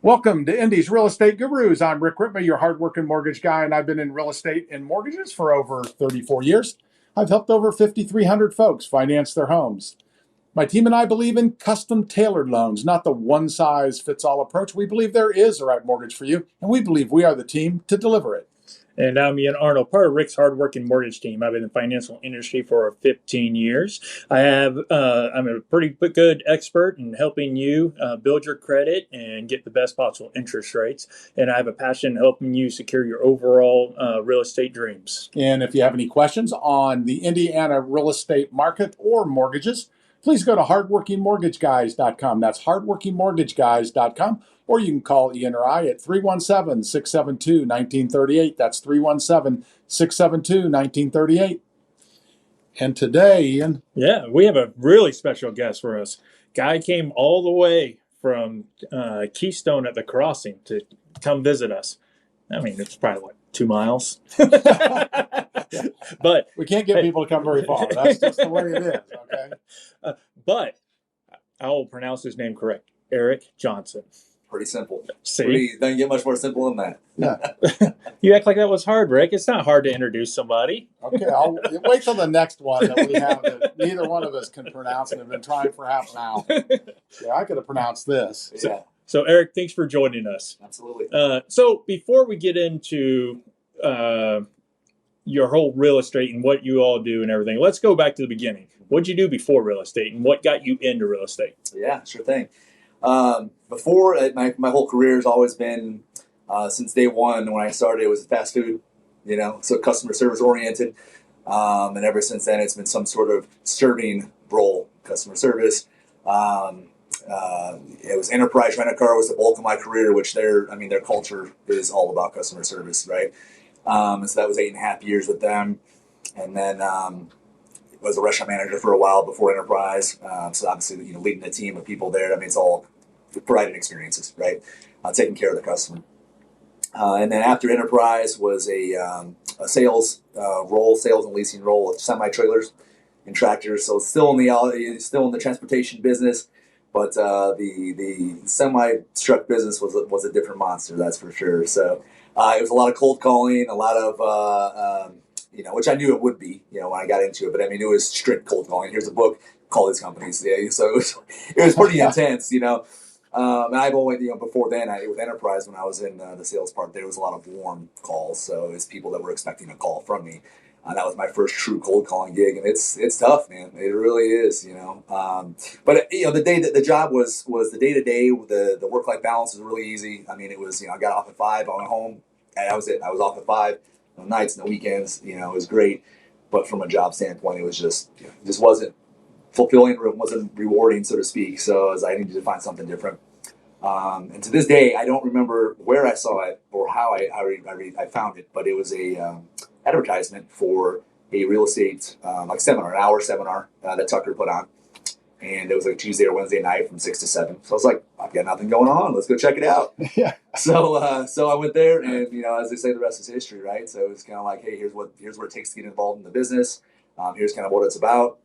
Welcome to Indy's Real Estate Gurus. I'm Rick Rittmer, your hardworking mortgage guy, and I've been in real estate and mortgages for over 34 years. I've helped over 5,300 folks finance their homes. My team and I believe in custom tailored loans, not the one-size-fits-all approach. We believe there is a right mortgage for you, and we believe we are the team to deliver it. And I'm Ian Arnold, part of Rick's hardworking mortgage team. I've been in the financial industry for 15 years. I'm a pretty good expert in helping you build your credit and get the best possible interest rates. And I have a passion in helping you secure your overall real estate dreams. And if you have any questions on the Indiana real estate market or mortgages, please go to hardworkingmortgageguys.com. That's hardworkingmortgageguys.com. Or you can call Ian or I at 317-672-1938. That's 317-672-1938. And today, Ian. Yeah, we have a really special guest for us. Guy came all the way from Keystone at the Crossing to come visit us. I mean, it's probably, 2 miles? But we can't get people to come very far. That's just the way it is, okay? But I will pronounce his name correct. Eric Johnson. Pretty simple. See? Doesn't get much more simple than that. Yeah. You act like that was hard, Rick. It's not hard to introduce somebody. Okay, I'll wait till the next one that we have that neither one of us can pronounce and have been trying for half an hour. Yeah, I could have pronounced this. Yeah. So Eric, thanks for joining us. Absolutely. So before we get into your whole real estate and what you all do and everything, let's go back to the beginning. What did you do before real estate and what got you into real estate? Yeah, sure thing. Before, my whole career has always been, since day one when I started, it was fast food, so customer service oriented. And ever since then, it's been some sort of serving role, customer service. It was enterprise rent-a-car was the bulk of my career, which their culture is all about customer service, right? And so that was 8.5 years with them. And then was a restaurant manager for a while before enterprise. So obviously, leading a team of people there, it's all providing experiences, right? Taking care of the customer. And then after enterprise was a sales role, sales and leasing role with semi-trailers and tractors. So still in the transportation business, but the semi-truck business was a different monster, that's for sure. So it was a lot of cold calling, a lot of which I knew it would be, when I got into it. But it was strict cold calling. Here's a book, call these companies. Yeah, so it was pretty intense, And I've always, before then, with Enterprise, when I was in the sales part, there was a lot of warm calls. So it's people that were expecting a call from me. That was my first true cold calling gig, and it's tough, man. It really is, But the day that the job was the day to day. The work life balance was really easy. It was I got off at 5, I went home, and that was it. I was off at 5, on nights and the weekends. It was great, but from a job standpoint, it was just wasn't fulfilling, or it wasn't rewarding, so to speak. So I needed to find something different. And to this day, I don't remember where I saw it or how I found it, but it was a advertisement for a real estate seminar, an hour seminar that Tucker put on, and it was like Tuesday or Wednesday night from 6 to 7. So I was like, I've got nothing going on. Let's go check it out. Yeah. So I went there, and as they say, the rest is history, right? So it was kind of like, hey, here's what it takes to get involved in the business. Here's kind of what it's about.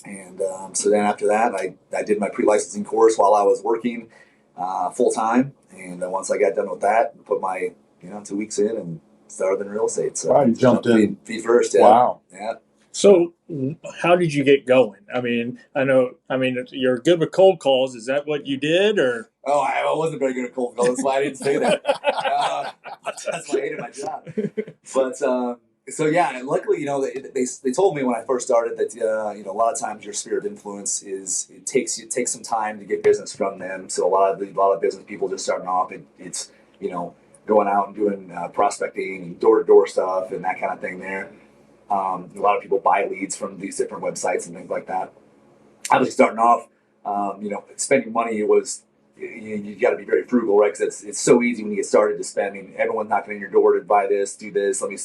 And so then after that, I did my pre-licensing course while I was working full time. And once I got done with that, put my 2 weeks in and started in real estate. So wow, you jumped in feet first. Yeah. Wow. Yeah. So how did you get going? You're good with cold calls. Is that what you did, or? Oh, I wasn't very good at cold calls. That's why I didn't say that. That's why I hated my job. But so yeah, and luckily, they told me when I first started that a lot of times your sphere of influence it takes some time to get business from them. So a lot of business people just starting off, it's going out and doing prospecting and door to door stuff and that kind of thing there. A lot of people buy leads from these different websites and things like that. Obviously, starting off, spending money was you got to be very frugal, right? Because it's so easy when you get started to spend. Everyone's knocking on your door to buy this, do this. Let me,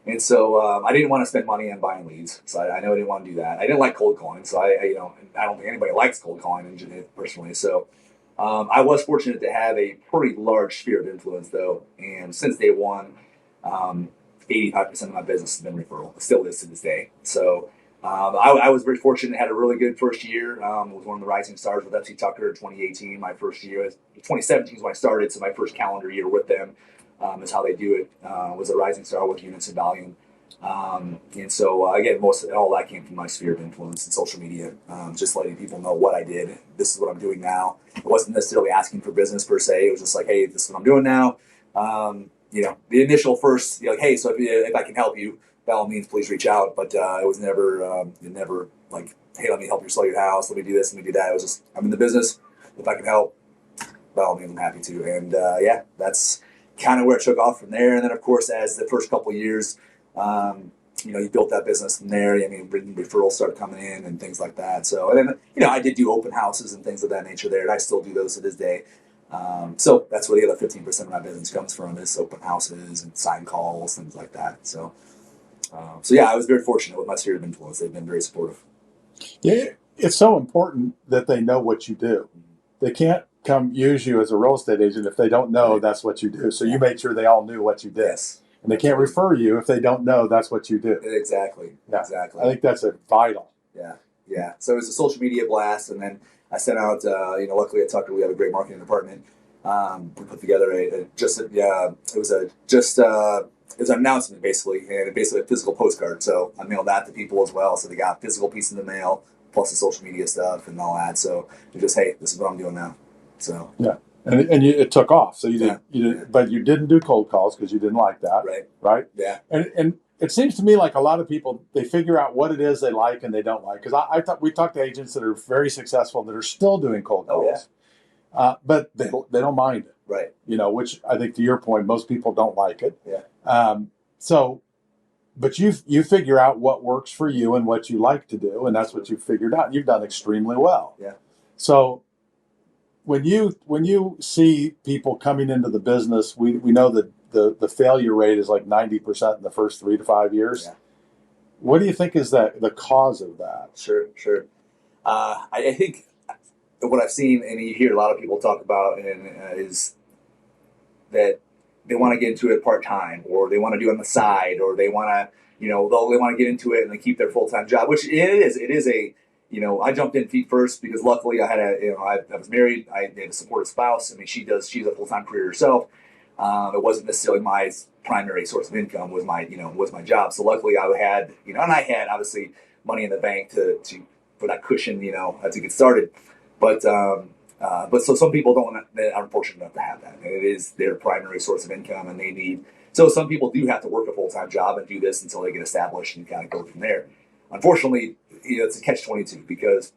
And so I didn't want to spend money on buying leads. So I know I didn't want to do that. I didn't like cold calling. So I don't think anybody likes cold calling personally. So I was fortunate to have a pretty large sphere of influence, though. And since day one, 85% of my business has been referral. It still is to this day. So I was very fortunate, had a really good first year. Was one of the rising stars with FC Tucker in 2018. My first year, 2017 is when I started, so my first calendar year with them is how they do it. Was a rising star with units and volume. And so again, all that came from my sphere of influence in social media, just letting people know what I did. This is what I'm doing now. It wasn't necessarily asking for business per se. It was just like, hey, this is what I'm doing now. The initial first, like, hey, so if I can help you, by all means, please reach out. But it was never like, hey, let me help you sell your house. Let me do this. Let me do that. It was just, I'm in the business. If I can help, by all means, I'm happy to. And that's kind of where it took off from there. And then, of course, as the first couple of years, you built that business from there. I mean, referrals started coming in and things like that. So, and then, I did do open houses and things of that nature there, and I still do those to this day. So that's where the other 15% of my business comes from, is open houses and sign calls, things like that. So I was very fortunate with my sphere of influence. They've been very supportive. Yeah, it's so important that they know what you do. They can't come use you as a real estate agent if they don't know that's what you do. So you made sure they all knew what you did. Yes. And they can't refer you if they don't know that's what you do. Exactly. Yeah. Exactly. I think that's a vital. Yeah. Yeah. So it was a social media blast, and then I sent out. Luckily at Tucker, we have a great marketing department. We put together it was an announcement basically, and basically a physical postcard. So I mailed that to people as well, so they got a physical piece in the mail plus the social media stuff and all that. So it just, hey, this is what I'm doing now. So yeah. And it took off. So you did, but you didn't do cold calls because you didn't like that. Right. Yeah. And it seems to me like a lot of people, they figure out what it is they like and they don't like. Because I thought we talked to agents that are very successful that are still doing cold calls, but they don't mind it. Right. Which I think, to your point, most people don't like it. Yeah. But you figure out what works for you and what you like to do, and that's what you figured out. You've done extremely well. Yeah. So when you see people coming into the business, we know that the failure rate is like 90% in the first 3 to 5 years. Yeah. What do you think is the cause of that? Sure. I think what I've seen, and you hear a lot of people talk about, is that they want to get into it part time, or they want to do it on the side, or they want to, they want to get into it and they keep their full time job, which it is a. I jumped in feet first because luckily I had I was married. I had a supportive spouse. I mean, she's a full time career herself. It wasn't necessarily my primary source of income was my job. So luckily I had, and I had obviously money in the bank for that cushion, to get started. But so some people aren't fortunate enough to have that, and it is their primary source of income, and they need. So some people do have to work a full time job and do this until they get established and kind of go from there. Unfortunately, it's a catch-22 because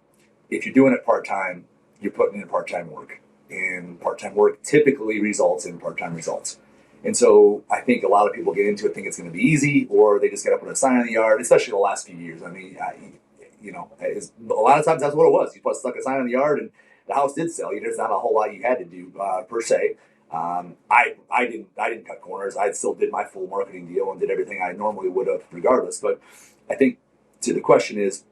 if you're doing it part-time, you're putting in part-time work. And part-time work typically results in part-time results. And so I think a lot of people get into it, think it's going to be easy, or they just get up with a sign in the yard, especially the last few years. I mean, a lot of times that's what it was. You put stuck a sign in the yard and the house did sell. There's not a whole lot you had to do per se. I didn't cut corners. I still did my full marketing deal and did everything I normally would have regardless. But I think to the question is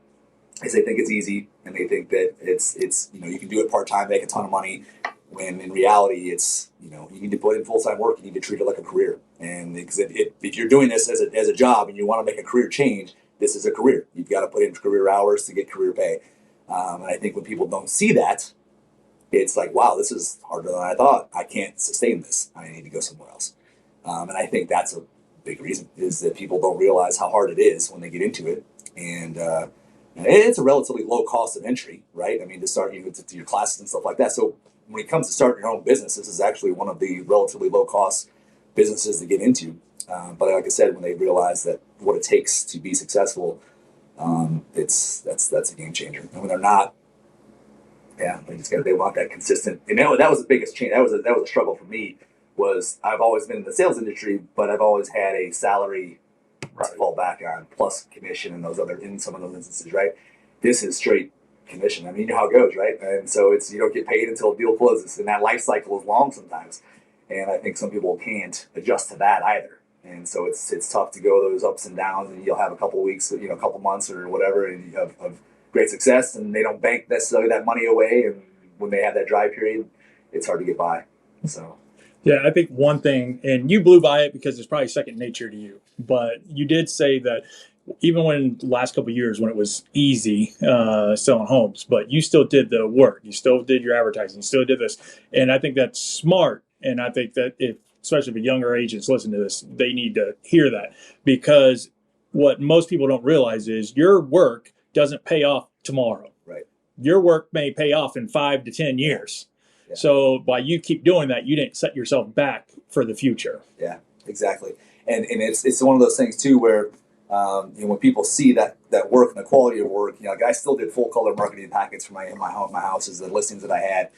they think it's easy, and they think that it's you can do it part time, make a ton of money, when in reality it's you need to put in full time work. You need to treat it like a career, and because if you're doing this as a job and you want to make a career change, this is a career. You've got to put in career hours to get career pay, and I think when people don't see that, it's like, wow, this is harder than I thought. I can't sustain this. I need to go somewhere else, and I think that's a big reason is that people don't realize how hard it is when they get into it, and it's a relatively low cost of entry, right? I mean, to start to your classes and stuff like that. So when it comes to starting your own business, this is actually one of the relatively low cost businesses to get into. But like I said, when they realize that what it takes to be successful, that's a game changer. And when they're not, they want that consistent. And that was the biggest change. That was a struggle for me. Was I've always been in the sales industry, but I've always had a salary to fall back on, plus commission in some of those instances, right? This is straight commission. I mean, you know how it goes, right? And so you don't get paid until a deal closes, and that life cycle is long sometimes. And I think some people can't adjust to that either. And so it's tough to go those ups and downs, and you'll have a couple of weeks, a couple months or whatever, and of great success, and they don't bank necessarily that money away. And when they have that dry period, it's hard to get by. So. Yeah, I think one thing, and you blew by it because it's probably second nature to you, but you did say that even when the last couple of years when it was easy selling homes, but you still did the work, you still did your advertising, you still did this, and I think that's smart. And I think that if, especially if younger agents listen to this, they need to hear that, because what most people don't realize is your work doesn't pay off tomorrow. Right. Your work may pay off in 5 to 10 years. Yeah. So by you keep doing that, you didn't set yourself back for the future. Yeah, exactly. And it's one of those things too where when people see that work and the quality of work, like I still did full color marketing packets for my houses, the listings that I had.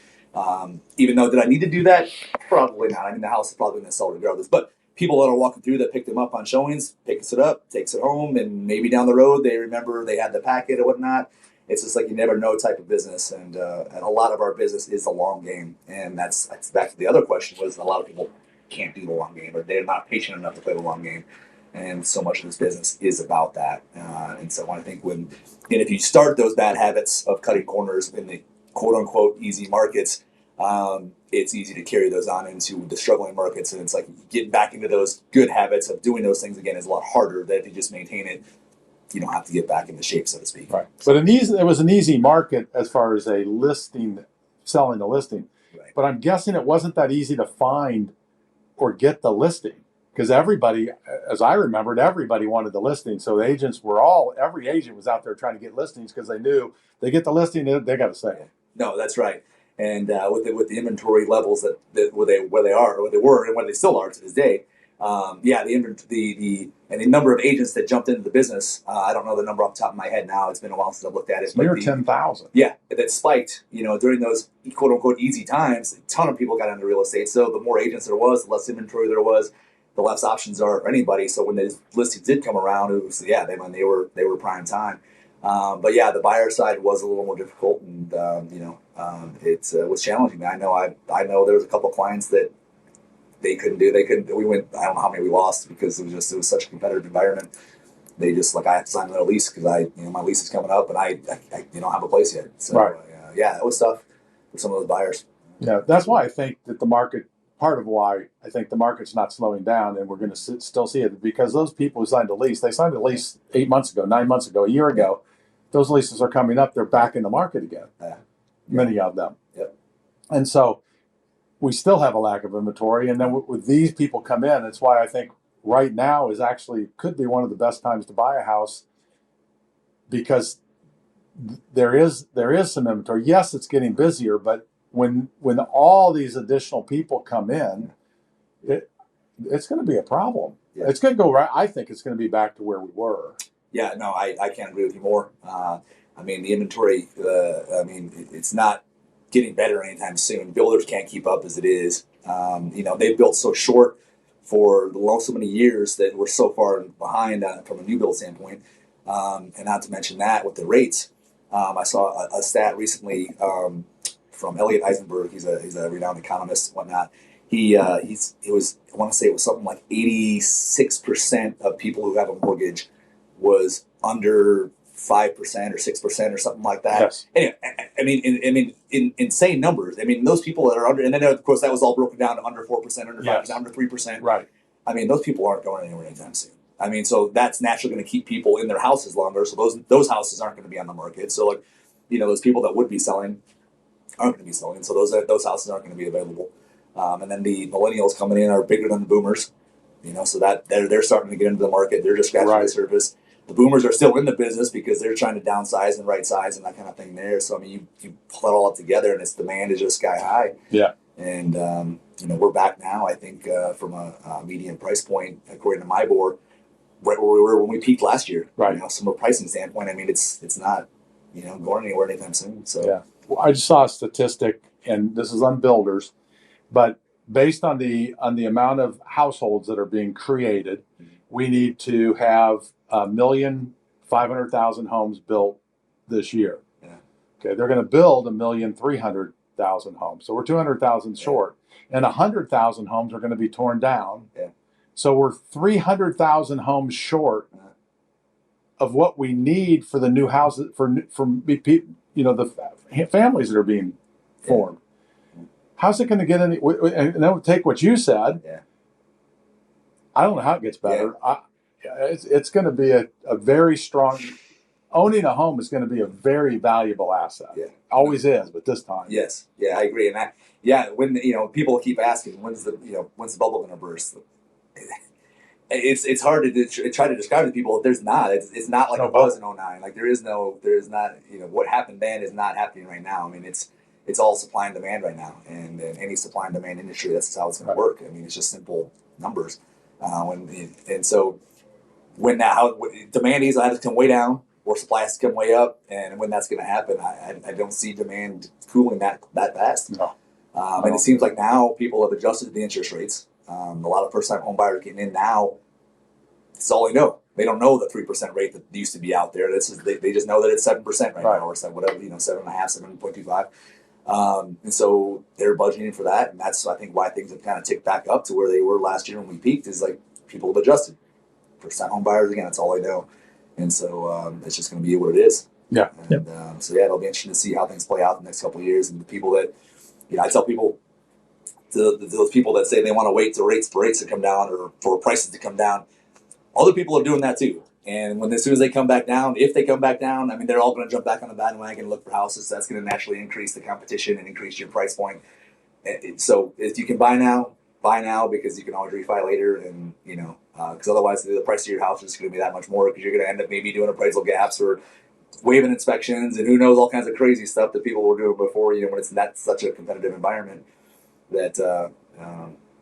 Even though did I need to do that? Probably not. I mean, the house is probably going to sell regardless. But people that are walking through that pick them up on showings, picks it up, takes it home, and maybe down the road they remember they had the packet or whatnot. It's just like you never know type of business, and a lot of our business is the long game, and that's back to the other question was a lot of people can't do the long game or they're not patient enough to play the long game, and so much of this business is about that. And so I think if you start those bad habits of cutting corners in the quote unquote easy markets, it's easy to carry those on into the struggling markets, and it's like getting back into those good habits of doing those things again is a lot harder than if you just maintain it. You don't have to get back into shape, so to speak. Right. But it was an easy market as far as a listing, selling a listing. Right. But I'm guessing it wasn't that easy to find or get the listing, because everybody, as I remembered, everybody wanted the listing. So the agents every agent was out there trying to get listings because they knew they get the listing, they got to sell. No, that's right. And with the inventory levels that where they were, and where they still are to this day, the number of agents that jumped into the business, I don't know the number off the top of my head now. It's been a while since I've looked at it. It's near 10,000. Yeah, that spiked. During those quote unquote easy times, a ton of people got into real estate. So the more agents there was, the less inventory there was, the less options are for anybody. So when these listings did come around, it was they were prime time. But yeah, the buyer side was a little more difficult, and it was challenging. I know there was a couple of clients that they couldn't do. We went. I don't know how many we lost because it was such a competitive environment. They just I have to sign another lease because my lease is coming up and I don't have a place yet. So right. It was tough for some of those buyers. Yeah, that's why I think that part of why I think the market's not slowing down, and we're going to still see it, because those people who signed a lease, they signed a lease 8 months ago, 9 months ago, a year ago. Those leases are coming up. They're back in the market again. Yeah. Many of them. Yep. And so we still have a lack of inventory. And then with these people come in, it's why I think right now could be one of the best times to buy a house, because there is some inventory. Yes, it's getting busier, but when all these additional people come in, it's going to be a problem. Yeah. It's going to go right. I think it's going to be back to where we were. Yeah, no, I can't agree with you more. The inventory, it's not getting better anytime soon. Builders can't keep up as it is. They've built so short for so many years that we're so far behind from a new build standpoint. And not to mention that with the rates. I saw a stat recently from Elliot Eisenberg. He's a renowned economist and whatnot. I want to say it was something like 86% of people who have a mortgage was under 5% or 6% or something like that. Yes. Anyway, in insane numbers. Those people that are under, and then of course that was all broken down to under 4%, under 5%, under 3%. Right. Those people aren't going anywhere anytime soon. So that's naturally going to keep people in their houses longer. So those houses aren't going to be on the market. So those people that would be selling aren't going to be selling. So those houses aren't going to be available. And then the millennials coming in are bigger than the boomers. So that they're starting to get into the market. They're just scratching the surface. The boomers are still in the business because they're trying to downsize and right size and that kind of thing there. So you pull it all up together, and its demand is just sky high. Yeah. And we're back now. I think from a median price point, according to my board, right where we were when we peaked last year. Right. From a pricing standpoint, it's not going anywhere anytime soon. So yeah. Well, I just saw a statistic, and this is on builders, but based on the amount of households that are being created, we need to have 1,500,000 homes built this year. Yeah. Okay, they're going to build 1,300,000 homes, so we're 200,000 short, and 100,000 homes are going to be torn down. Yeah. So we're 300,000 homes short of what we need for the new houses for the families that are being formed. How's it going to get any? And then take what you said. Yeah. I don't know how it gets better. Yeah. Yeah, it's going to be a very strong. Owning a home is going to be a very valuable asset. Yeah. Always is, but this time. Yes. Yeah, I agree. And when people keep asking, when's the bubble going to burst? It's hard to try to describe to people. There's not. It's not like No it was in bubble. '09. Like there is not. What happened then is not happening right now. I mean, it's all supply and demand right now, and in any supply and demand industry, that's how it's going to work. I mean, it's just simple numbers. So when now demand either has to come way down or supply has to come way up, and when that's going to happen, I don't see demand cooling that fast. No. And it seems like now people have adjusted to the interest rates. A lot of first-time home buyers getting in now. It's all they know. They don't know the 3% rate that used to be out there. They just know that it's 7% right now, or whatever, 7.5, 7.25. And so they're budgeting for that, and that's I think why things have kind of ticked back up to where they were last year when we peaked. Is like people have adjusted. First-time home buyers again, that's all they know, and so it's just going to be what it is. Yeah. And it'll be interesting to see how things play out the next couple of years. And the people that, I tell people. Those people that say they want to wait for rates to come down or for prices to come down, other people are doing that too. And as soon as they come back down, if they come back down, I mean, they're all going to jump back on the bandwagon and look for houses. That's going to naturally increase the competition and increase your price point. So if you can buy now because you can always refi later, and because otherwise the price of your house is going to be that much more because you're going to end up maybe doing appraisal gaps or waiving inspections and who knows all kinds of crazy stuff that people were doing before. When it's not such a competitive environment. That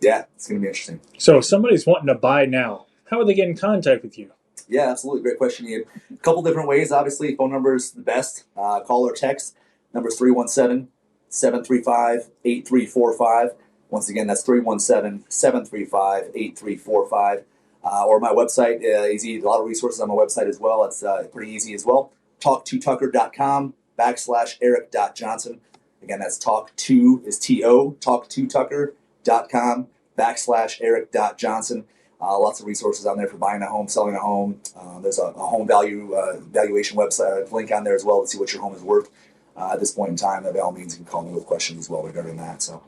it's going to be interesting. So if somebody's wanting to buy now, how would they get in contact with you? Yeah, absolutely. Great question, Ian. A couple different ways. Obviously, phone number is the best. Call or text. Number is 317-735-8345. Once again, that's 317-735-8345. Or my website is easy. A lot of resources on my website as well. It's pretty easy as well. talk2tucker.com/Eric.Johnson. Again, that's talk2 is T-O, talk2tucker.com/Eric.Johnson. Lots of resources on there for buying a home, selling a home. There's a home valuation website link on there as well to see what your home is worth at this point in time. By all means, you can call me with questions as well regarding that. So.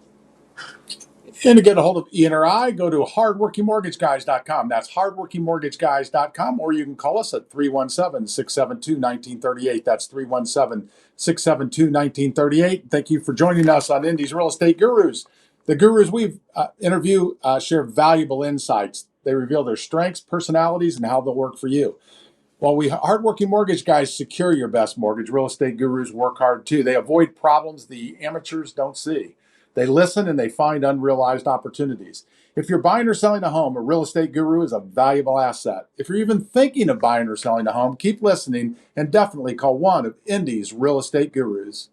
And to get a hold of Ian or I, go to hardworkingmortgageguys.com. That's hardworkingmortgageguys.com, or you can call us at 317-672-1938. That's 317-672-1938. Thank you for joining us on Indy's Real Estate Gurus. The gurus we've interviewed share valuable insights. They reveal their strengths, personalities, and how they'll work for you. While we hardworking mortgage guys secure your best mortgage, real estate gurus work hard too. They avoid problems the amateurs don't see. They listen and they find unrealized opportunities. If you're buying or selling a home, a real estate guru is a valuable asset. If you're even thinking of buying or selling a home, keep listening and definitely call one of Indy's real estate gurus.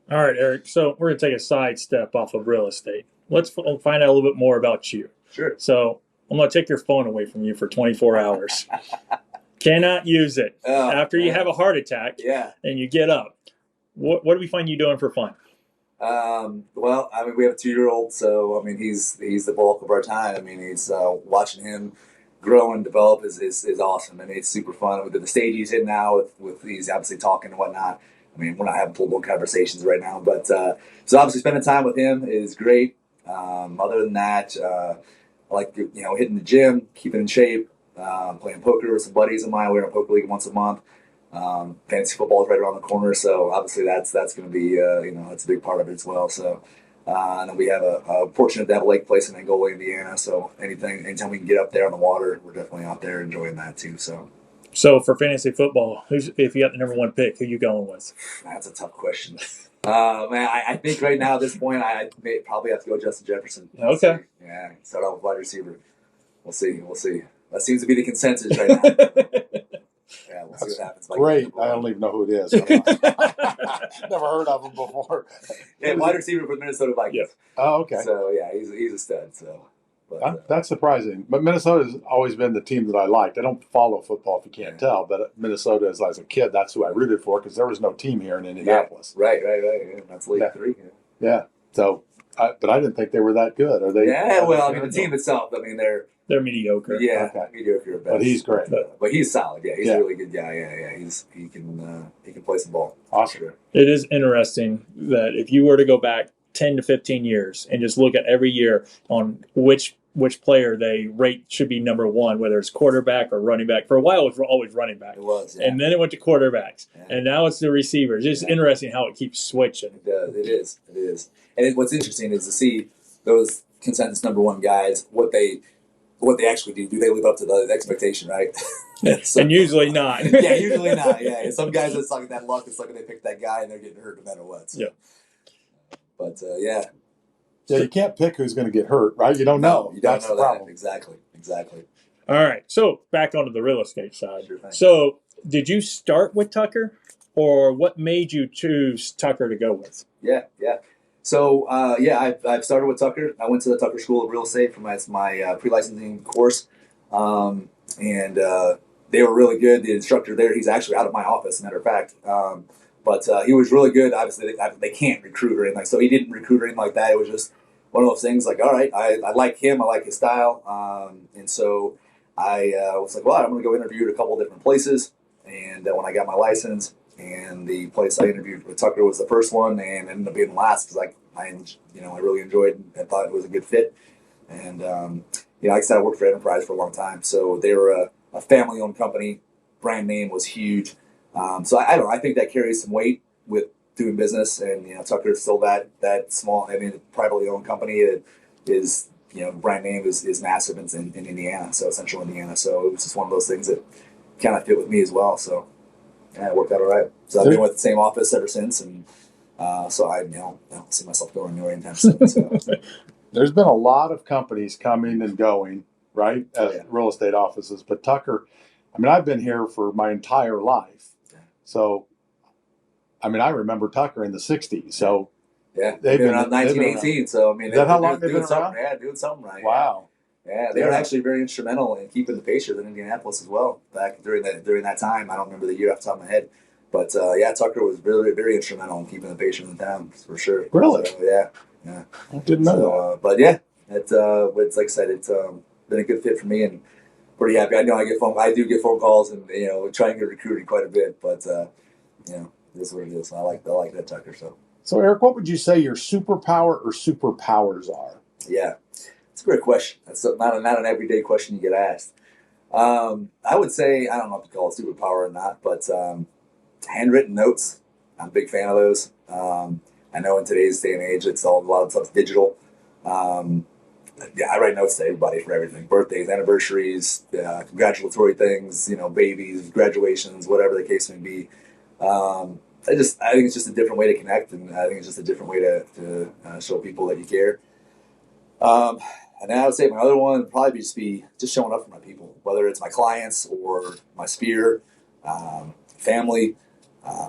All right, Eric. So we're going to take a sidestep off of real estate. Let's find out a little bit more about you. Sure. So I'm going to take your phone away from you for 24 hours. Cannot use it. After you have a heart attack and you get up. What do we find you doing for fun? Well, I mean, we have a 2-year-old, so I mean, he's the bulk of our time. I mean, he's watching him grow and develop is awesome. I mean, it's super fun. With the stage he's in now, with he's obviously talking and whatnot. I mean, we're not having full-blown conversations right now, but so obviously spending time with him is great. Other than that, I like hitting the gym, keeping in shape, playing poker with some buddies of mine. We're in a poker league once a month. Fantasy football is right around the corner, so obviously that's going to be that's a big part of it as well. So and then we have a fortunate to have a lake place in Angola, Indiana. So anytime we can get up there on the water, we're definitely out there enjoying that too. So for fantasy football, if you got the number one pick, who you going with? That's a tough question. Man, I think right now at this point, I may probably have to go Justin Jefferson. Okay. Yeah, start off with wide receiver. We'll see. That seems to be the consensus right now. Yeah, we'll see what happens. Great. I don't even know who it is. Never heard of him before. Yeah, wide receiver for the Minnesota Vikings. Yeah. Oh, okay. So, yeah, he's a stud. So, that's surprising. But Minnesota's always been the team that I liked. I don't follow football if you can't tell, but Minnesota, as a kid, that's who I rooted for because there was no team here in Indianapolis. Yeah, right. Yeah, that's League 3. Yeah. So, but I didn't think they were that good. Are they? Yeah, well, I mean, the team itself, I mean, they're mediocre. Yeah, okay. Mediocre at best. But he's great. But he's solid. Yeah, he's a really good guy. Yeah. He can play some ball. Awesome. Sure. It is interesting that if you were to go back 10 to 15 years and just look at every year on which which player they rate should be number one, whether it's quarterback or running back. For a while, it was always running back. It was, yeah. And then it went to quarterbacks. Yeah. And now it's the receivers. It's just interesting how it keeps switching. It does. It is. It is. And what's interesting is to see those consensus number one guys, what they actually do. Do they live up to the expectation, right? So, and usually not. Yeah, usually not. Yeah, and some guys it's like that luck. It's like they pick that guy and they're getting hurt no matter what. So. Yeah. But yeah. Yeah, you can't pick who's going to get hurt, right? You don't know. You don't That's know the that. problem. Exactly. All right. So back onto the real estate side. Sure thing. So did you start with Tucker, or what made you choose Tucker to go with? Yeah. So I've started with Tucker. I went to the Tucker School of Real Estate for my pre-licensing course, and they were really good. The instructor there, he's actually out of my office, as a matter of fact. But he was really good. Obviously, they can't recruit or anything. So he didn't recruit or anything like that. It was just one of those things like, all right, I like him. I like his style. And so I was like, well, I'm going to go interview at a couple of different places. And when I got my license, and the place I interviewed with Tucker was the first one, and ended up being last because I really enjoyed it and thought it was a good fit. And like I said, I worked for Enterprise for a long time. So they were a family-owned company. Brand name was huge. So I don't know. I think that carries some weight with doing business, and Tucker's still that small. I mean, privately owned company that is brand name is massive in Indiana, so central Indiana. So it was just one of those things that kind of fit with me as well. So yeah, it worked out all right. So I've been with the same office ever since, and so I don't see myself going anywhere anytime soon. So. There's been a lot of companies coming and going, right, as Yeah. real estate offices. But Tucker, I mean, I've been here for my entire life. So, I mean, I remember Tucker in the 60s. So, yeah, they've been around 1918. So, I mean, is that how long they've been around? Yeah, doing something right. Wow. Yeah, they were actually very instrumental in keeping the Pacers in Indianapolis as well. Back during that time, I don't remember the year off the top of my head, but Tucker was very, very instrumental in keeping the Pacers in town for sure. Really? So, yeah. I didn't know that. But yeah, it's like I said, it's been a good fit for me, and pretty happy. I know I do get phone calls, and try and get recruited quite a bit, but this is what it is. I like that Tucker. So, Eric, what would you say your superpower or superpowers are? Yeah, it's a great question. That's not an everyday question you get asked. I would say, I don't know if you call it superpower or not, but handwritten notes. I'm a big fan of those. I know in today's day and age, a lot of stuff's digital. I write notes to everybody for everything: birthdays, anniversaries, congratulatory things, babies, graduations, whatever the case may be. I think it's just a different way to connect, and I think it's just a different way to show people that you care. And then I would say my other one would probably be just showing up for my people, whether it's my clients or my sphere, family,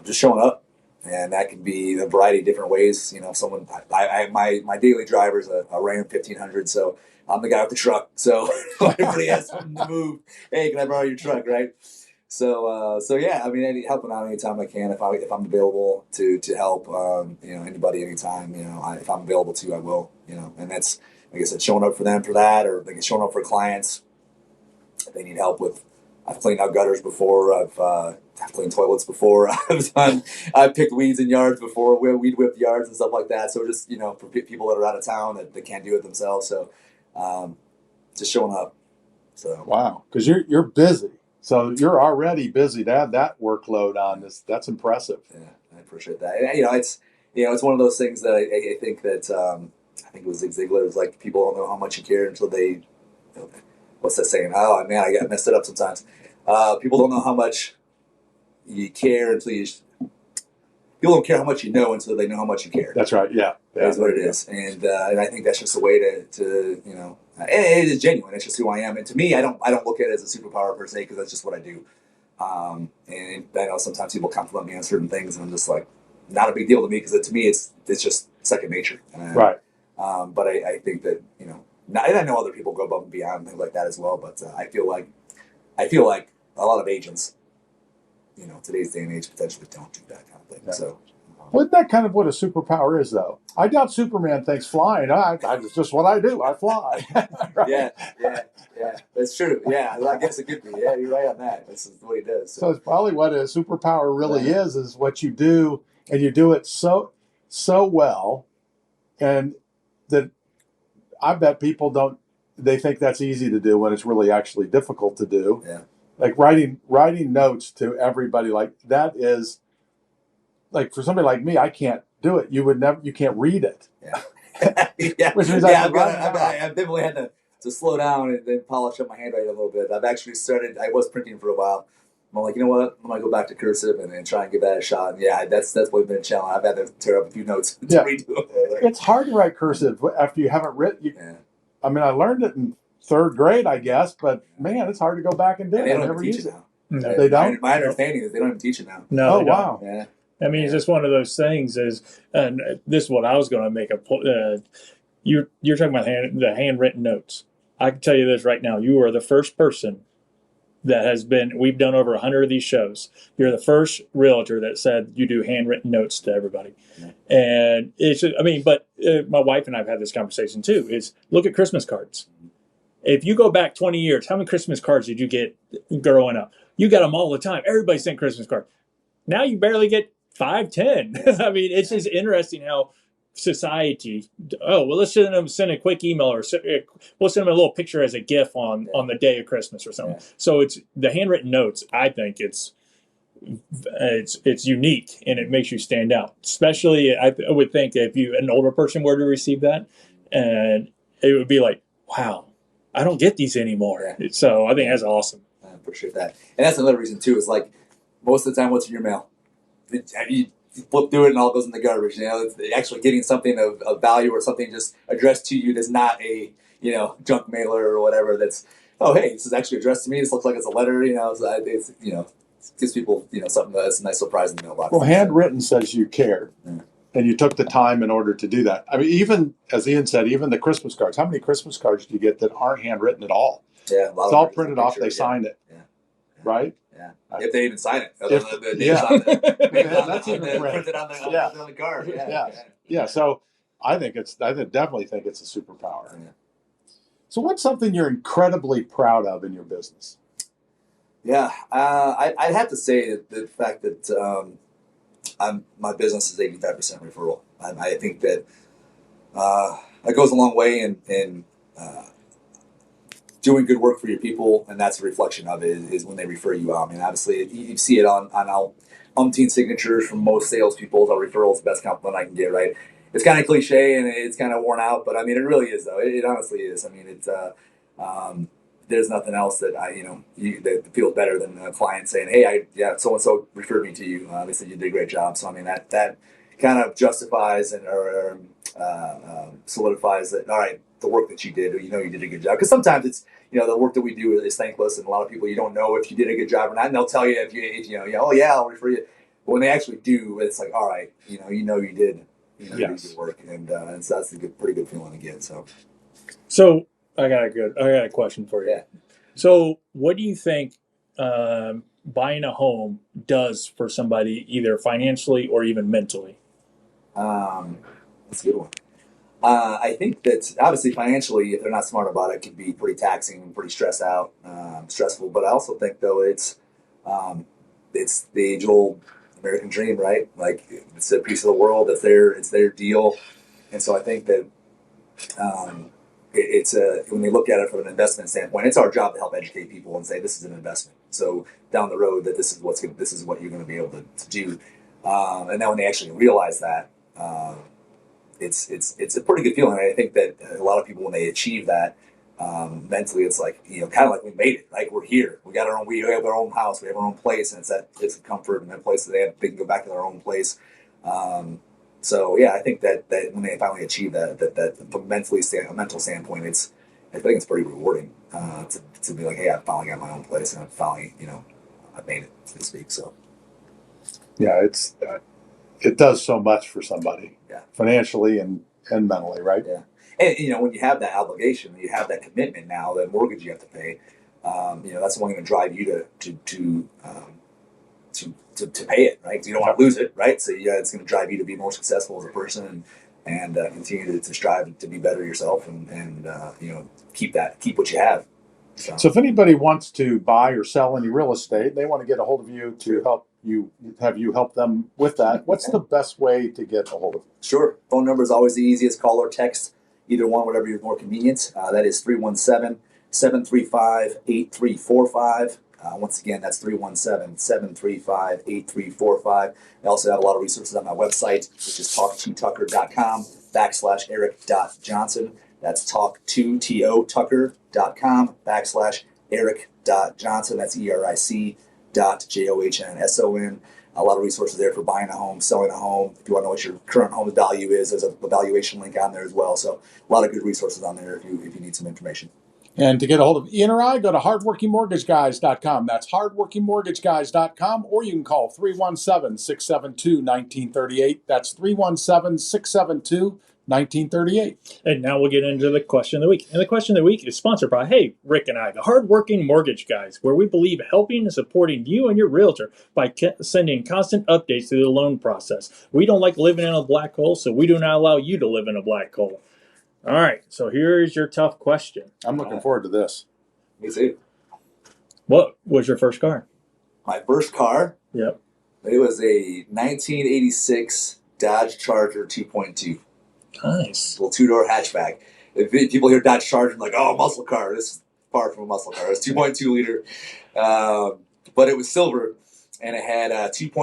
just showing up. And that can be a variety of different ways. Someone, my daily driver is a Ram 1500, so I'm the guy with the truck. So everybody has something to move. Hey, can I borrow your truck, right? So yeah, I mean, helping out anytime I can. If I'm available to help, anybody anytime. If I'm available to, I will. And that's, like I said, showing up for them for that, or like showing up for clients if they need help with. I've cleaned out gutters before. I've cleaned toilets before. I've picked weeds in yards before. Weed whipped yards and stuff like that. So just for people that are out of town that can't do it themselves. So just showing up. So wow, because you're busy. So you're already busy to have that workload on this. That's impressive. Yeah, I appreciate that. And, it's one of those things that I think that I think it was Zig Ziglar. It was like people don't know how much you care until they. What's that saying? Oh man, I got messed it up sometimes. People don't know how much you care until you. People don't care how much you know until they know how much you care. That's right. Yeah, that's what it is, and I think that's just a way to and it is genuine. It's just who I am, and to me, I don't look at it as a superpower per se because that's just what I do. And I know sometimes people compliment me on certain things, and I'm just like, not a big deal to me because to me it's just second nature. Right. But I think that and I know other people go above and beyond and things like that as well. But I feel like a lot of agents, today's day and age, potentially don't do that kind of thing. Yeah. So, isn't that kind of what a superpower is, though? I doubt Superman thinks flying. It's just what I do. I fly. Right? Yeah. That's true. Yeah, I guess it could be. Yeah, you're right on that. That's what he does. So it's probably what a superpower really is what you do, and you do it so well, and that I bet people don't they think that's easy to do when it's really actually difficult to do. Yeah. Like writing notes to everybody, like that is like for somebody like me, I can't do it. You can't read it. Yeah. Yeah. Which means I've definitely had to slow down and then polish up my handwriting a little bit. I've actually I was printing for a while. I'm like, you know what? I'm gonna go back to cursive and try and give that a shot. And yeah, that's what been a challenge. I've had to tear up a few notes to redo them. It's hard to write cursive after you haven't written. I mean, I learned it in third grade, I guess, but man, it's hard to go back and do it. They don't even teach it now. No. They don't? My understanding is they don't even teach it now. No. Oh, wow. Yeah. I mean, it's just one of those things. And this is what I was going to make a. You're talking about the handwritten notes. I can tell you this right now: you are the first person that has been. We've done over 100 of these shows. You're the first realtor that said you do handwritten notes to everybody, and it's. I mean, but my wife and I've had this conversation too. Is look at Christmas cards. If you go back 20 years, how many Christmas cards did you get growing up? You got them all the time. Everybody sent Christmas cards. Now you barely get 5, 10. I mean, it's just interesting how society. Oh, well, let's send a quick email, or we'll send them a little picture as a GIF on the day of Christmas or something. Yeah. So it's the handwritten notes. I think it's unique and it makes you stand out. Especially, I would think if an older person were to receive that, and it would be like, wow, I don't get these anymore. Yeah. So I think that's awesome. I appreciate that, and that's another reason too. Is like most of the time, what's in your mail? You flip through it and all goes in the garbage. You know, it's actually getting something of value or something just addressed to you that's not a junk mailer or whatever. That's hey, this is actually addressed to me. This looks like it's a letter. So it's gives people something that's a nice surprise in the mailbox. Well, handwritten says you cared. Yeah. And you took the time in order to do that. I mean, even as Ian said, even the Christmas cards. How many Christmas cards do you get that aren't handwritten at all? Yeah, it's all printed off. They signed it. Yeah. Right. Yeah. If they even sign it, that's even printed on the card. Yeah. So I definitely think it's a superpower. Yeah. So what's something you're incredibly proud of in your business? Yeah, I'd have to say the fact that my business is 85% referral. I think that goes a long way in doing good work for your people, and that's a reflection of it is when they refer you out. I mean, obviously, you see it on umpteen signatures from most salespeople. A referral is the best compliment I can get, right? It's kind of cliche and it's kind of worn out, but I mean, it really is, though. It honestly is. I mean, it's there's nothing else that that feels better than a client saying, "Hey, so and so referred me to you. They said you did a great job." So I mean, that kind of justifies or solidifies that. All right, the work that you did, you did a good job. Because sometimes it's the work that we do is thankless, and a lot of people you don't know if you did a good job or not, and they'll tell you if oh yeah, I'll refer you. But when they actually do, it's like, all right, you did. You did good work, and so that's a pretty good feeling to get. So I got a question for you. Yeah. So what do you think buying a home does for somebody, either financially or even mentally? That's a good one. I think that obviously financially, if they're not smart about it, can be pretty taxing and pretty stressful. But I also think though it's the age-old American dream, right? Like it's a piece of the world. It's their deal, and so I think that it's when they look at it from an investment standpoint, it's our job to help educate people and say this is an investment. So down the road, that this is what you're going to be able to do, and then when they actually realize that, it's a pretty good feeling. And I think that a lot of people, when they achieve that, mentally, it's like kind of like we made it. Like we're here. We have our own house. We have our own place, and it's a comfort and a place that they can go back to their own place. So yeah, I think that when they finally achieve that from a mental standpoint, I think it's pretty rewarding to be like, hey, I finally got my own place, and I finally I made it, so to speak. So yeah, it does so much for somebody, financially and mentally, right? Yeah. And when you have that obligation, you have that commitment now, that mortgage you have to pay, that's the one going to drive you to pay it, right? Because you don't want to lose it, right? So it's going to drive you to be more successful as a person and continue to strive to be better yourself and keep what you have. So if anybody wants to buy or sell any real estate, they want to get a hold of you to have you help them with that. What's the best way to get a hold of you? Sure. Phone number is always the easiest. Call or text. either one, whatever you're more convenient. That is 317-735-8345. Once again, that's 317-735-8345. I also have a lot of resources on my website, which is talk2tucker.com/eric.johnson. That's talk2tucker.com/eric.johnson. That's ERIC.JOHNSON. A lot of resources there for buying a home, selling a home. If you want to know what your current home value is, there's a valuation link on there as well. So a lot of good resources on there if you need some information. And to get a hold of Ian or I, go to hardworkingmortgageguys.com. That's hardworkingmortgageguys.com, or you can call 317-672-1938. That's 317-672-1938. And now we'll get into the question of the week. And the question of the week is sponsored by, hey, Rick and I, the Hardworking Mortgage Guys, where we believe helping and supporting you and your realtor by sending constant updates through the loan process. We don't like living in a black hole, so we do not allow you to live in a black hole. All right, so here's your tough question. I'm looking forward to this. Me too. What was your first car? My first car? Yep. It was a 1986 Dodge Charger 2.2. Nice. Little two-door hatchback. If people hear Dodge Charger, like, oh, muscle car. This is far from a muscle car. It was 2.2 liter, but it was silver, and it had a big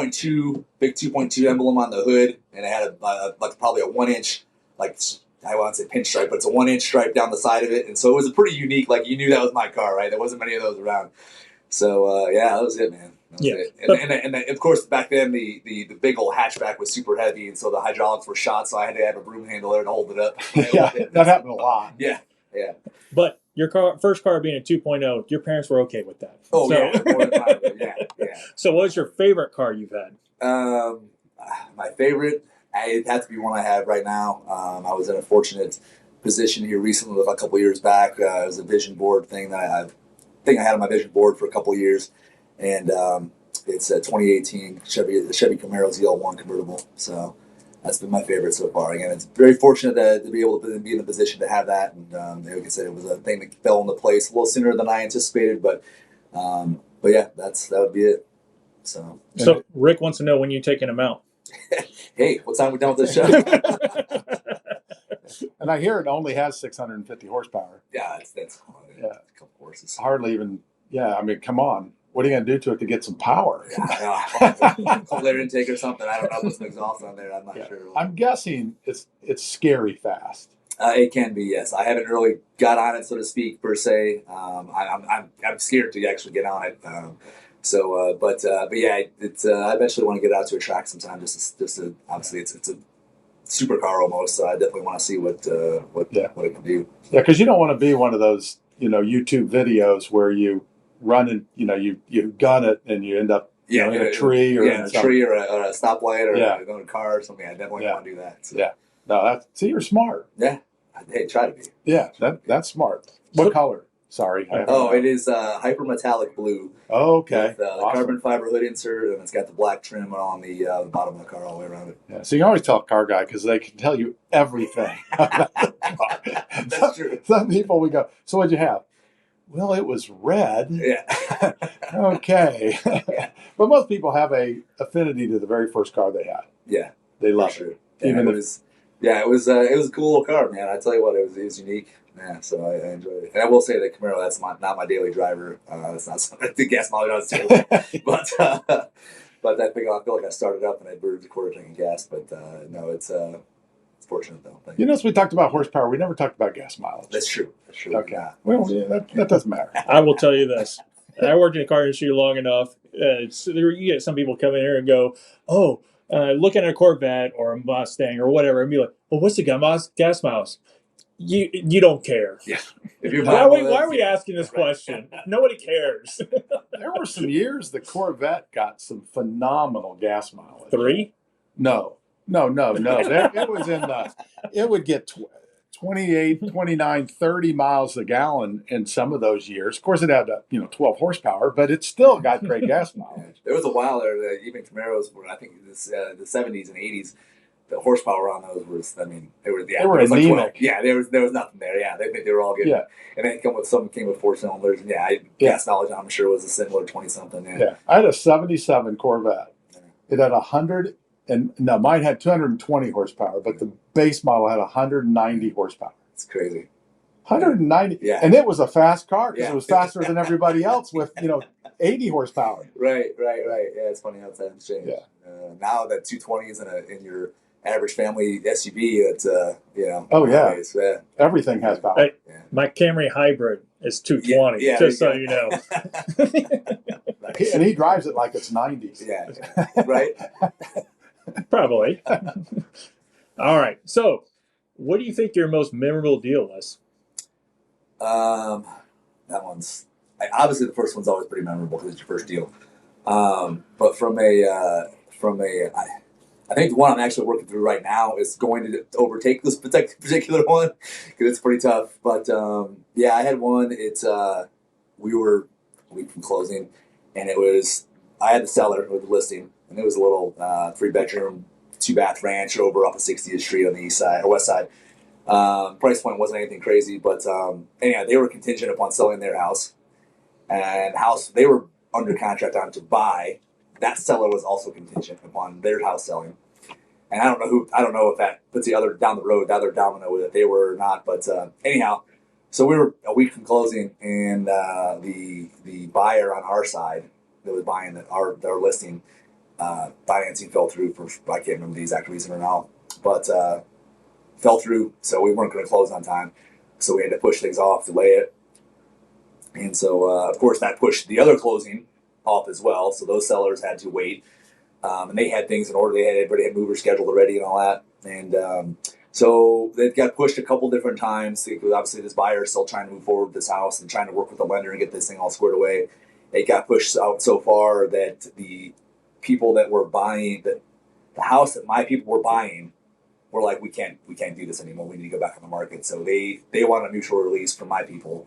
2.2 emblem on the hood, and it had like probably a 1-inch, like, I won't say pinstripe, but it's a 1-inch stripe down the side of it. And so it was a pretty unique, like, you knew that was my car, right? There wasn't many of those around. So, yeah, that was it, man. That was it. And of course, back then, the big old hatchback was super heavy, and so the hydraulics were shot, so I had to have a broom handle there to hold it up. Yeah, that happened a lot. Yeah. But your first car being a 2.0, your parents were okay with that. Oh, so, yeah, more than fine. Yeah. So what was your favorite car you've had? My favorite, it had to be one I have right now. I was in a fortunate position here recently, a couple years back. It was a vision board thing that I had on my vision board for a couple of years, and it's a 2018 Chevy Camaro ZL1 convertible. So that's been my favorite so far. Again, it's very fortunate to be able to be in the position to have that, and like I said, it was a thing that fell into place a little sooner than I anticipated, but yeah, that would be it. So Rick wants to know when you're taking him out. Hey, what time are we done with this show? And I hear it only has 650 horsepower. Yeah, that's Yeah. a couple horses. Hardly even, I mean, come on. What are you going to do to it to get some power? Yeah, cold air intake or something. I don't know. Put some exhaust on there. I'm not sure. I'm guessing it's scary fast. It can be, yes. I haven't really got on it, so to speak, per se. I'm scared to actually get on it. But yeah, I eventually want to get out to a track sometime. Just to obviously it's a supercar almost. So I definitely want to see what it can do. Yeah, because you don't want to be one of those YouTube videos where you run and you gun it and you end up in a tree or a tree or a stoplight or a car or something. I definitely want to do that. So. Yeah, no, you're smart. Yeah, hey, try to be. Yeah, that's smart. What color? Sorry. It is hyper metallic blue. Oh, okay. With the carbon fiber hood insert, and it's got the black trim on the bottom of the car all the way around it. Yeah, so you can always tell a car guy because they can tell you everything. That's true. Some people we go, so what'd you have? Well, it was red. Yeah. Okay. But most people have a affinity to the very first car they had. Yeah. They love it. Even it was a cool little car, man. I tell you what, it was unique. Yeah, so I enjoyed it. And I will say that Camaro, that's not my daily driver. It's not something the gas mileage does too. But I feel like I started up and I burned a quarter tank of gas. But no, it's fortunate though. As we talked about horsepower, we never talked about gas mileage. That's true. Okay. Yeah. Well, that doesn't matter. I will tell you this. I worked in the car industry long enough. You get some people come in here and go, oh, look at a Corvette or a Mustang or whatever, and be like, well, what's the gas miles? You don't care. Yeah. Why are we asking this question? Nobody cares. There were some years the Corvette got some phenomenal gas mileage. 3? No. It was in it would get 28, 29, 30 miles a gallon in some of those years. Of course, it had 12 horsepower, but it still got great gas mileage. There was a while there that even Camaros were, I think, the 70s and 80s. The horsepower on those was, they were anemic. Like there was nothing there. Yeah, they were all good. Yeah. And then some came with 4 cylinders. And gas mileage, I'm sure, was a similar 20-something. Yeah. I had a 77 Corvette. Yeah. It had mine had 220 horsepower, but the base model had 190 horsepower. It's crazy. 190. Yeah. And it was a fast car because Yeah. it was faster than everybody else with, 80 horsepower. Right. Yeah, it's funny how times change. Yeah. Now that 220 is in your average family SUV, it's Oh, yeah. nowadays, yeah. Everything has power. Hey, my Camry hybrid is 220, Yeah, just so go. you know. And he drives it like it's 90s. Yeah. Right. Probably. All right. So, what do you think your most memorable deal was? That one's obviously the first one's always pretty memorable because it's your first deal. But I think the one I'm actually working through right now is going to overtake this particular one because it's pretty tough. But yeah, I had one. We were a week from closing, and I had the seller with the listing, and it was a little 3-bedroom, 2-bath ranch over off of 60th Street on the east side or west side. Price point wasn't anything crazy, but anyhow, they were contingent upon selling their house, and house they were under contract on to buy. That seller was also contingent upon their house selling, and I don't know if that puts the other domino that they were or not, but anyhow, so we were a week from closing, and the buyer on our side that was buying our listing, financing fell through for I can't remember the exact reason or not, but fell through, so we weren't going to close on time, so we had to push things off, delay it, and so of course that pushed the other closing off as well. So those sellers had to wait, and they had things in order. Everybody had movers scheduled already and all that, and so it got pushed a couple different times. Because obviously this buyer is still trying to move forward with this house and trying to work with the lender and get this thing all squared away. It got pushed out so far that the people that were buying the house that my people were buying were like, we can't do this anymore. We need to go back on the market. So they want a mutual release from my people.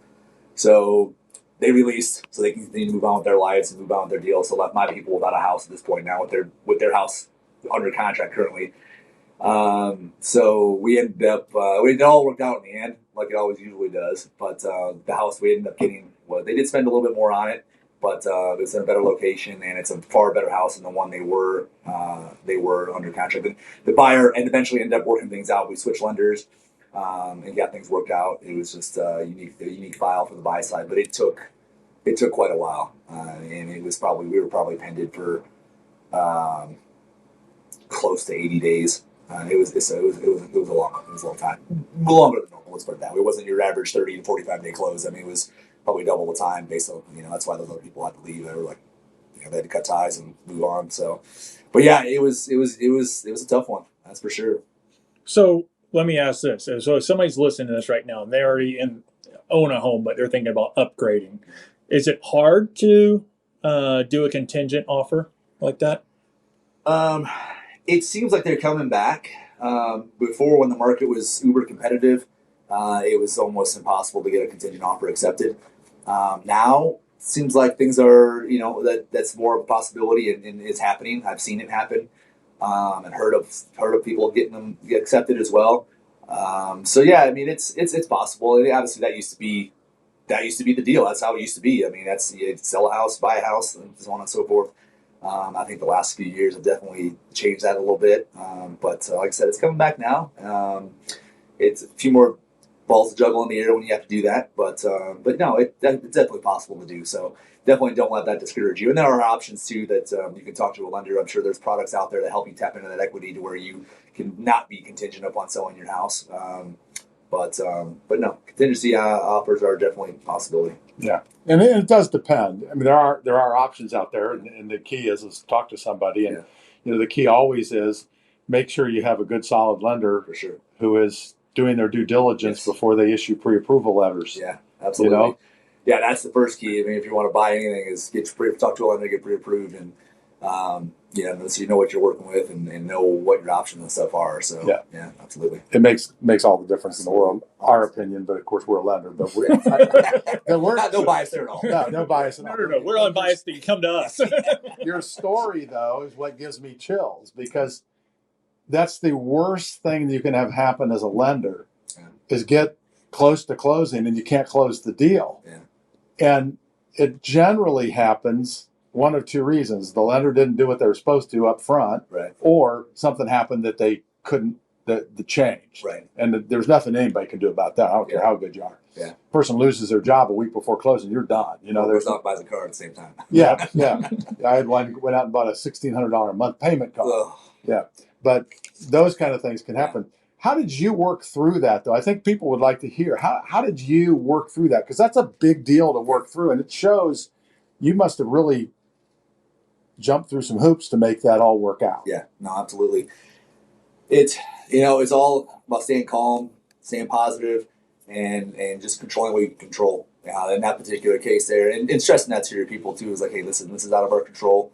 So they released so they can continue to move on with their lives and move on with their deal. So left my people without a house at this point now with their house under contract currently. So we ended up it all worked out in the end, like it always usually does. But the house we ended up getting, well, they did spend a little bit more on it, but it was in a better location, and it's a far better house than the one they were under contract. And the buyer and eventually ended up working things out. We switched lenders and got things worked out. It was just a unique file for the buy side, but it took quite a while, and we were probably pended for close to 80 days. It was a long time, longer than normal. Let's put it that way. It wasn't your average 30 to 45 day close. I mean, it was probably double the time based on, that's why those other people had to leave. They were like, they had to cut ties and move on. So, but yeah, it was a tough one. That's for sure. So let me ask this. So if somebody's listening to this right now and they already own a home, but they're thinking about upgrading, is it hard to do a contingent offer like that? It seems like they're coming back. Before, when the market was uber competitive, it was almost impossible to get a contingent offer accepted. Now it seems like things are, that's more of a possibility and it's happening. I've seen it happen, and heard of people getting them accepted as well. So yeah, I mean it's possible. And obviously that used to be the deal. That's how it used to be. I mean, you sell a house, buy a house, and so on and so forth. I think the last few years have definitely changed that a little bit. But like I said, it's coming back now. It's a few more balls to juggle in the air when you have to do that. But no, it's definitely possible to do. So definitely don't let that discourage you. And there are options too that you can talk to a lender. I'm sure there's products out there that help you tap into that equity to where you can not be contingent upon selling your house. But no, contingency offers are definitely a possibility. Yeah, and it does depend. I mean, there are options out there, and the key is talk to somebody. And the key always is make sure you have a good, solid lender For sure. who is doing their due diligence before they issue pre-approval letters. Yeah, absolutely. Yeah, that's the first key. I mean, if you want to buy anything, is talk to a lender, get pre-approved, and so you know what you're working with and know what your options and stuff are. So yeah, absolutely. It makes all the difference in the world. Our opinion, but of course we're a lender. But we're no bias there at all. No bias at all. No. We're unbiased that you come to us. Your story though is what gives me chills, because that's the worst thing that you can have happen as a lender is get close to closing and you can't close the deal. Yeah. And it generally happens one of two reasons. The lender didn't do what they were supposed to up front, right, or something happened that they the change. Right. And there's nothing anybody can do about that. I don't care how good you are. Yeah. Person loses their job a week before closing, you're done. You know, there's not buys a car at the same time. Yeah. I had one went out and bought a $1,600 a month payment car. Ugh. Yeah. But those kind of things can happen. How did you work through that, though? I think people would like to hear. How did you work through that? Because that's a big deal to work through, and it shows you must have really jumped through some hoops to make that all work out. Yeah, no, absolutely. It's all about staying calm, staying positive, and just controlling what you can control. In that particular case there, and stressing that to your people too, is like, hey, listen, this is out of our control.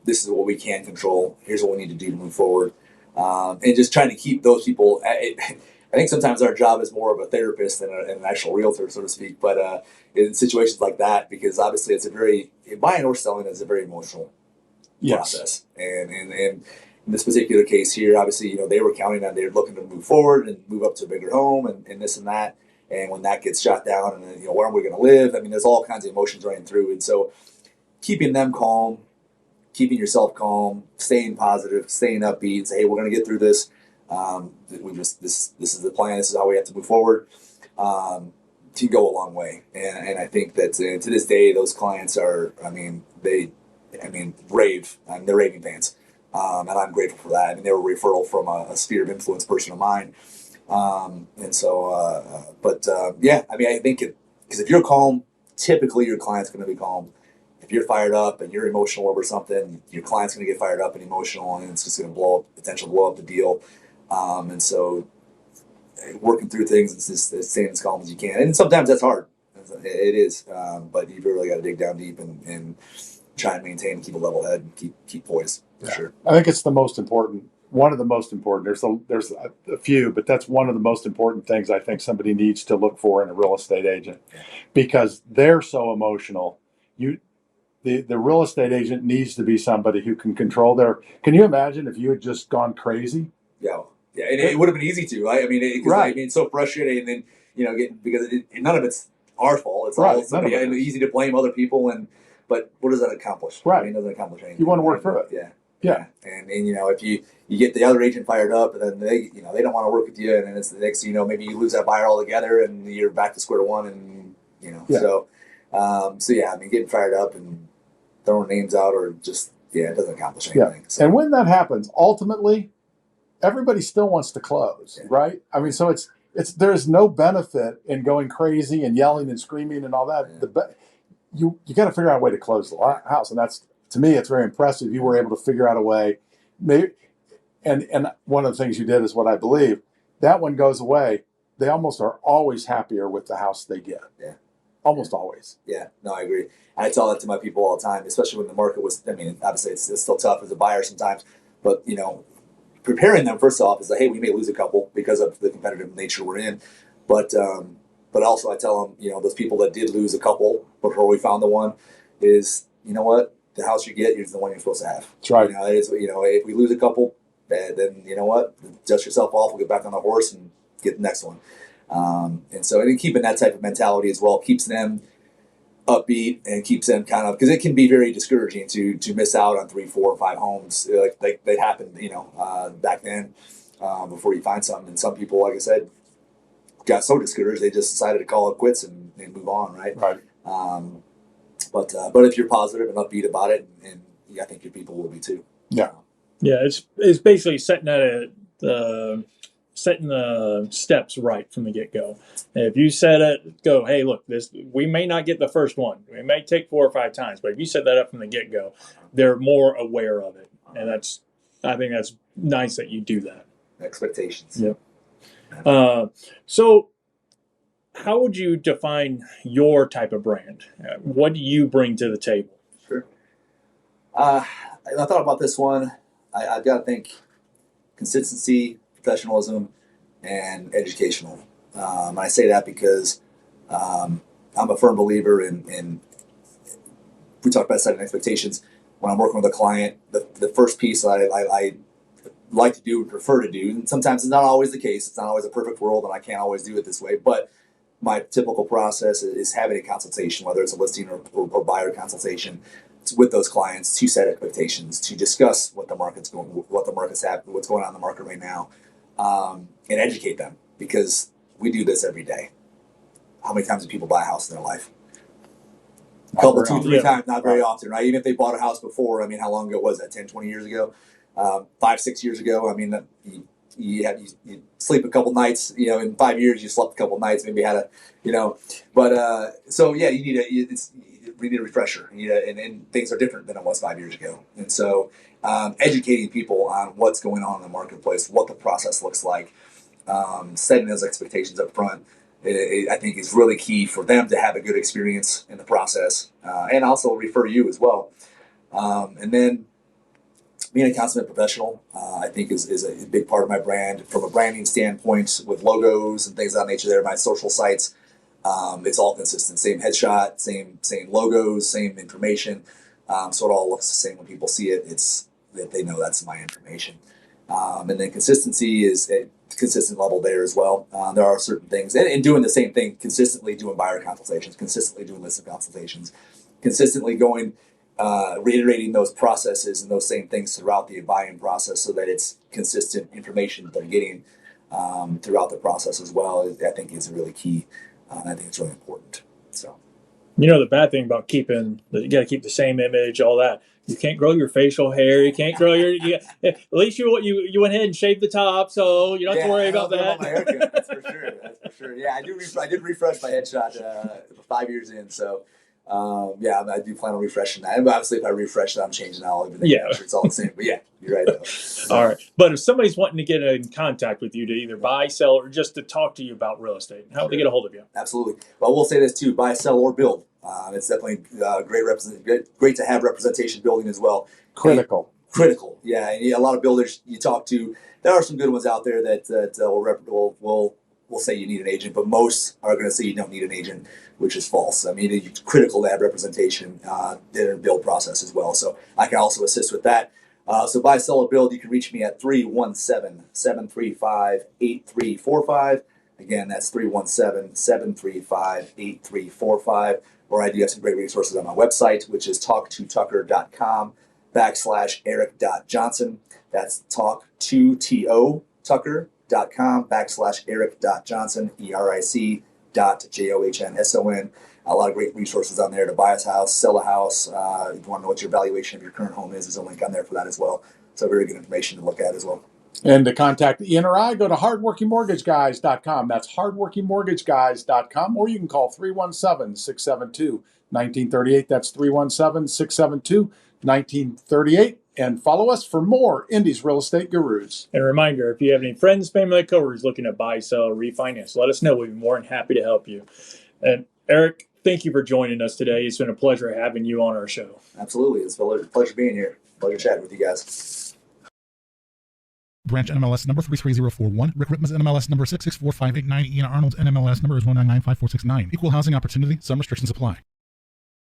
This is what we can control. Here's what we need to do to move forward. And just trying to keep those people. I think sometimes our job is more of a therapist than an actual realtor, so to speak. But in situations like that, because obviously it's buying or selling is a very emotional process. And in this particular case here, obviously, they were counting on, they're looking to move forward and move up to a bigger home and this and that. And when that gets shot down, and then, where are we going to live? I mean, there's all kinds of emotions running through. And so keeping them calm, keeping yourself calm, staying positive, staying upbeat, and say, hey, we're going to get through this. This is the plan. This is how we have to move forward. To go a long way. And I think that to this day, those clients are, rave. They're raving fans. And I'm grateful for that. I mean, they were a referral from a sphere of influence person of mine. I think because if you're calm, typically your client's going to be calm. If you're fired up and you're emotional over something, your client's going to get fired up and emotional, and it's just going to blow up the deal. And so working through things and just staying as calm as you can. And sometimes that's hard. It is. But you've really got to dig down deep and try and maintain and keep a level head and keep poise for sure. I think it's the most important. One of the most important. There's a few, but that's one of the most important things I think somebody needs to look for in a real estate agent, because they're so emotional. The real estate agent needs to be somebody who can control their. Can you imagine if you had just gone crazy? Yeah, and it would have been easy to. Right? I mean, it's so frustrating, and then because none of it's our fault. It's all somebody, and easy to blame other people. But what does that accomplish? Right, it doesn't accomplish anything. You want to work through it. Yeah. And if you get the other agent fired up, and then they don't want to work with you, and then it's the next maybe you lose that buyer altogether, and you're back to square one, and getting fired up and throwing names out, or just it doesn't accomplish anything. Yeah. So. And when that happens, ultimately, everybody still wants to close, right? I mean, so there's no benefit in going crazy and yelling and screaming and all that. Yeah. You got to figure out a way to close the house, and that's, to me, it's very impressive. You were able to figure out a way. Maybe, and one of the things you did is what I believe. That one goes away. They almost are always happier with the house they get. Yeah. Almost always. Yeah, no, I agree. And I tell that to my people all the time, especially when the market was, obviously it's still tough as a buyer sometimes, but, preparing them first off is like, hey, we may lose a couple because of the competitive nature we're in. But also I tell them, those people that did lose a couple before we found the one is, you know what? The house you get is the one you're supposed to have. That's right. If we lose a couple, then you know what? Dust yourself off. We'll get back on the horse and get the next one. And keeping that type of mentality as well keeps them upbeat and keeps them kind of, because it can be very discouraging to miss out on 3, 4, 5 homes like that happened, back then before you find something. And some people, like I said, got so discouraged they just decided to call it quits and move on. Right. Right. But if you're positive and upbeat about it, and I think your people will be too. Yeah. Yeah. It's basically setting the steps right from the get-go. And if you go, hey, look, we may not get the first one. We may take 4 or 5 times, but if you set that up from the get-go, they're more aware of it. And I think that's nice that you do that. Expectations. Yep. So how would you define your type of brand? What do you bring to the table? Sure. I thought about this one. I've got to think consistency, professionalism, and educational. And I say that because I'm a firm believer in we talked about setting expectations. When I'm working with a client, the first piece I like to do and prefer to do, and sometimes it's not always the case. It's not always a perfect world, and I can't always do it this way. But my typical process is having a consultation, whether it's a listing or buyer consultation, with those clients to set expectations, to discuss what the market's going, what the market's happening, what's going on in the market right now, and educate them, because we do this every day. How many times do people buy a house in their life? A couple, two, three times, not very often, right? Even if they bought a house before, I mean, how long ago was that? 10, 20 years ago? 5, 6 years ago? I mean, you sleep a couple nights, in 5 years you slept a couple nights, maybe had so yeah, we need a refresher. And things are different than it was 5 years ago. And so educating people on what's going on in the marketplace, what the process looks like, setting those expectations up front, I think is really key for them to have a good experience in the process, and also refer you as well. And then being a consummate professional, I think is a big part of my brand from a branding standpoint, with logos and things of that nature. There, my social sites, it's all consistent. Same headshot, same logos, same information. So it all looks the same when people see it. It's that they know that's my information. And then consistency is a consistent level there as well. There are certain things, and doing the same thing consistently, doing buyer consultations, consistently doing listing consultations, consistently going, reiterating those processes and those same things throughout the buying process, so that it's consistent information that they're getting throughout the process as well. I think is really key. I think it's really important. So, the bad thing about you got to keep the same image, all that. You can't grow your facial hair. You can't grow at least you went ahead and shaved the top, so you don't have to worry about that. About my haircut, that's for sure. That's for sure. Yeah, I did refresh my headshot 5 years in, so I do plan on refreshing that. And obviously, if I refresh it, I'm changing all of it. Yeah, it's all the same. But yeah, you're right though. All right, but if somebody's wanting to get in contact with you to either buy, sell, or just to talk to you about real estate, how do they get a hold of you? Absolutely. Well, we'll say this too: buy, sell, or build. It's definitely great to have representation building as well. Critical. Yeah, and a lot of builders you talk to, there are some good ones out there that will say you need an agent, but most are going to say you don't need an agent, which is false. I mean, it's critical to have representation in the build process as well. So I can also assist with that. So buy, sell, or build, you can reach me at 317-735-8345. Again, that's 317-735-8345. Or I do have some great resources on my website, which is talk2tucker.com/Eric.Johnson. That's talk2tucker.com/Eric.Johnson, ERIC.JOHNSON. A lot of great resources on there to buy a house, sell a house. If you want to know what your valuation of your current home is, there's a link on there for that as well. So very good information to look at as well. And to contact Ian or I, go to hardworkingmortgageguys.com. That's hardworkingmortgageguys.com. Or you can call 317-672-1938. That's 317-672-1938. And follow us for more Indy's Real Estate Gurus. And a reminder, if you have any friends, family, or coworkers looking to buy, sell, or refinance, let us know. We'd be more than happy to help you. And Eric, thank you for joining us today. It's been a pleasure having you on our show. Absolutely. It's a pleasure being here. Pleasure chatting with you guys. Branch NMLS number 33041. Rick Rittman's NMLS number 6645889. Ian Arnold's NMLS number is 1995469. Equal housing opportunity. Some restrictions apply.